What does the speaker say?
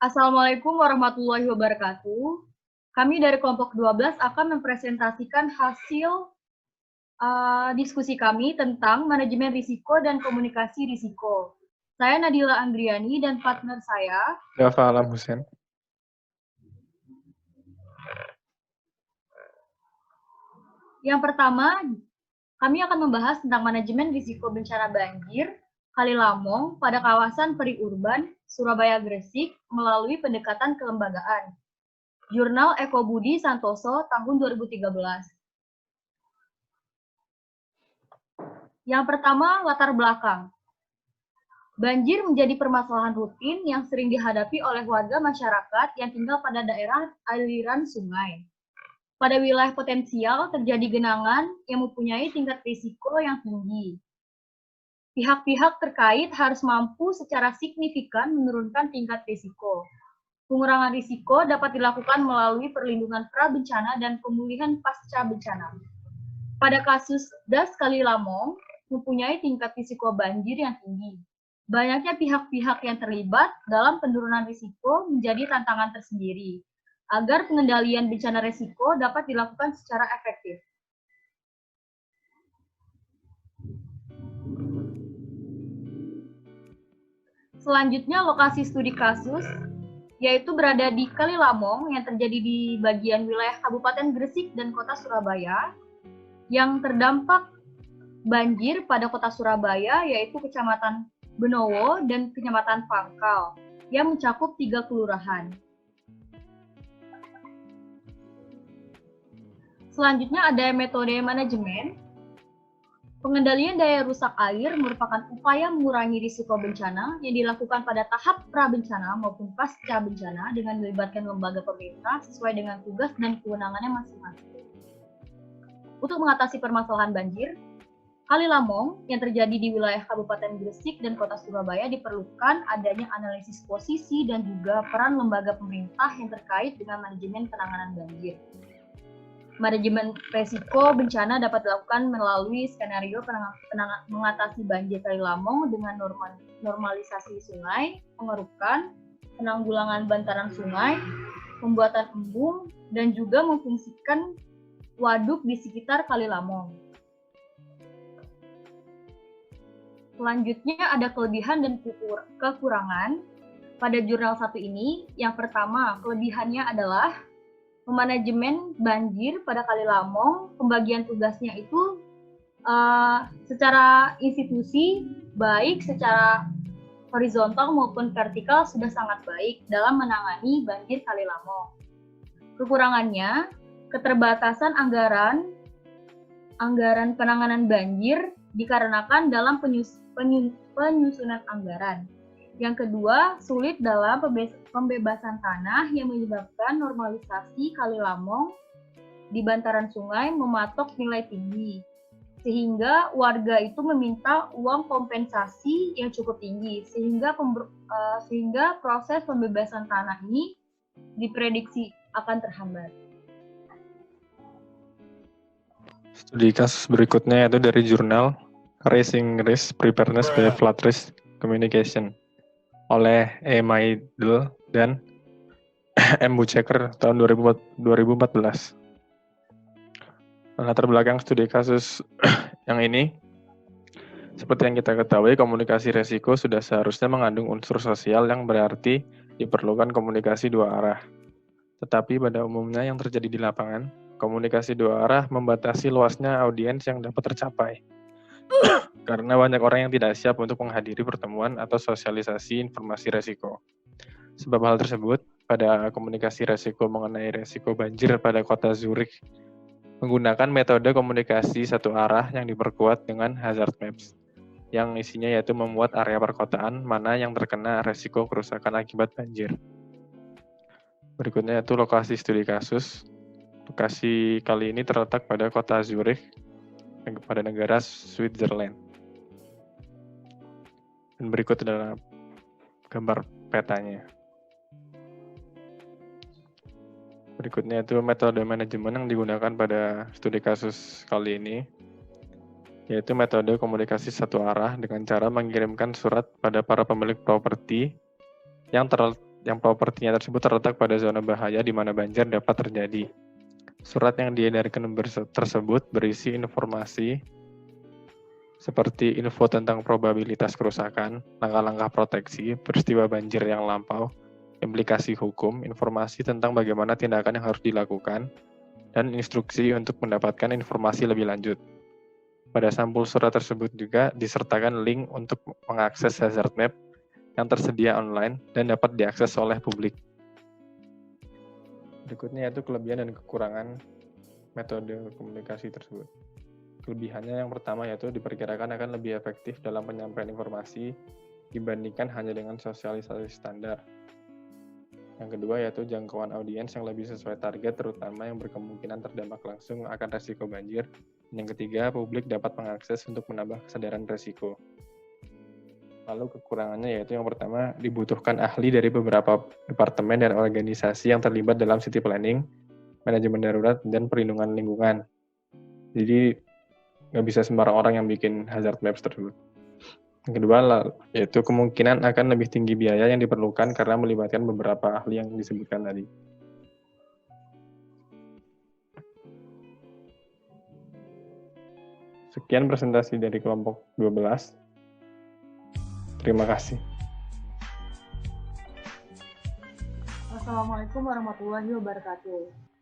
Assalamualaikum warahmatullahi wabarakatuh. Kami dari kelompok 12 akan mempresentasikan hasil diskusi kami tentang manajemen risiko dan komunikasi risiko. Saya Nadila Andriani dan partner saya Dava Alam Hussein. Yang pertama, kami akan membahas tentang manajemen risiko bencana banjir Kali Lamong pada kawasan periurban Surabaya Gresik melalui pendekatan kelembagaan. Jurnal Eko Budi Santoso tahun 2013. Yang pertama, latar belakang. Banjir menjadi permasalahan rutin yang sering dihadapi oleh warga masyarakat yang tinggal pada daerah aliran sungai. Pada wilayah potensial terjadi genangan yang mempunyai tingkat risiko yang tinggi. Pihak-pihak terkait harus mampu secara signifikan menurunkan tingkat risiko. Pengurangan risiko dapat dilakukan melalui perlindungan pra-bencana dan pemulihan pasca bencana. Pada kasus Das Kali Lamong, mempunyai tingkat risiko banjir yang tinggi. Banyaknya pihak-pihak yang terlibat dalam penurunan risiko menjadi tantangan tersendiri, agar pengendalian bencana risiko dapat dilakukan secara efektif. Selanjutnya, lokasi studi kasus, yaitu berada di Kali Lamong yang terjadi di bagian wilayah Kabupaten Gresik dan Kota Surabaya, yang terdampak banjir pada Kota Surabaya, yaitu Kecamatan Benowo dan Kecamatan Pangkal, yang mencakup 3 kelurahan. Selanjutnya ada metode manajemen. Pengendalian daya rusak air merupakan upaya mengurangi risiko bencana yang dilakukan pada tahap pra-bencana maupun pasca bencana dengan melibatkan lembaga pemerintah sesuai dengan tugas dan kewenangannya masing-masing. Untuk mengatasi permasalahan banjir, Kali Lamong yang terjadi di wilayah Kabupaten Gresik dan Kota Surabaya diperlukan adanya analisis posisi dan juga peran lembaga pemerintah yang terkait dengan manajemen penanganan banjir. Manajemen resiko bencana dapat dilakukan melalui skenario mengatasi banjir Kali Lamong dengan normalisasi sungai, pengerukan, penanggulangan bantaran sungai, pembuatan embung, dan juga memfungsikan waduk di sekitar Kali Lamong. Selanjutnya ada kelebihan dan kekurangan pada jurnal 1 ini. Yang pertama, kelebihannya adalah memanajemen banjir pada Kali Lamong, pembagian tugasnya itu secara institusi, baik secara horizontal maupun vertikal sudah sangat baik dalam menangani banjir Kali Lamong. Kekurangannya, keterbatasan anggaran penanganan banjir dikarenakan dalam penyusunan anggaran. Yang kedua, sulit dalam pembebasan tanah yang menyebabkan normalisasi Kali Lamong di bantaran sungai mematok nilai tinggi, sehingga warga itu meminta uang kompensasi yang cukup tinggi, sehingga proses pembebasan tanah ini diprediksi akan terhambat. Studi kasus berikutnya yaitu dari jurnal Raising Risk Preparedness by Flood Risk Communication oleh E. Maidel dan M. Buchecker tahun 2014. Latar belakang studi kasus yang ini, seperti yang kita ketahui, komunikasi resiko sudah seharusnya mengandung unsur sosial yang berarti diperlukan komunikasi dua arah. Tetapi pada umumnya yang terjadi di lapangan, komunikasi dua arah membatasi luasnya audiens yang dapat tercapai. Karena banyak orang yang tidak siap untuk menghadiri pertemuan atau sosialisasi informasi resiko. Sebab hal tersebut, pada komunikasi resiko mengenai resiko banjir pada kota Zurich, menggunakan metode komunikasi satu arah yang diperkuat dengan hazard maps, yang isinya yaitu memuat area perkotaan mana yang terkena resiko kerusakan akibat banjir. Berikutnya yaitu lokasi studi kasus. Lokasi kali ini terletak pada kota Zurich, pada negara Switzerland. Dan berikut adalah gambar petanya. Berikutnya itu metode manajemen yang digunakan pada studi kasus kali ini, yaitu metode komunikasi satu arah dengan cara mengirimkan surat pada para pemilik properti yang yang propertinya tersebut terletak pada zona bahaya di mana banjir dapat terjadi. Surat yang diedarkan tersebut berisi informasi seperti info tentang probabilitas kerusakan, langkah-langkah proteksi, peristiwa banjir yang lampau, implikasi hukum, informasi tentang bagaimana tindakan yang harus dilakukan, dan instruksi untuk mendapatkan informasi lebih lanjut. Pada sampul surat tersebut juga disertakan link untuk mengakses hazard map yang tersedia online dan dapat diakses oleh publik. Berikutnya yaitu kelebihan dan kekurangan metode komunikasi tersebut. Kelebihannya yang pertama yaitu diperkirakan akan lebih efektif dalam penyampaian informasi dibandingkan hanya dengan sosialisasi standar. Yang kedua yaitu jangkauan audiens yang lebih sesuai target, terutama yang berkemungkinan terdampak langsung akan resiko banjir. Yang ketiga, publik dapat mengakses untuk menambah kesadaran resiko. Lalu kekurangannya yaitu yang pertama, dibutuhkan ahli dari beberapa departemen dan organisasi yang terlibat dalam city planning, manajemen darurat, dan perlindungan lingkungan. Jadi, nggak bisa sembarang orang yang bikin hazard maps tersebut. Yang kedua, yaitu kemungkinan akan lebih tinggi biaya yang diperlukan karena melibatkan beberapa ahli yang disebutkan tadi. Sekian presentasi dari kelompok 12. Terima kasih. Wassalamualaikum warahmatullahi wabarakatuh.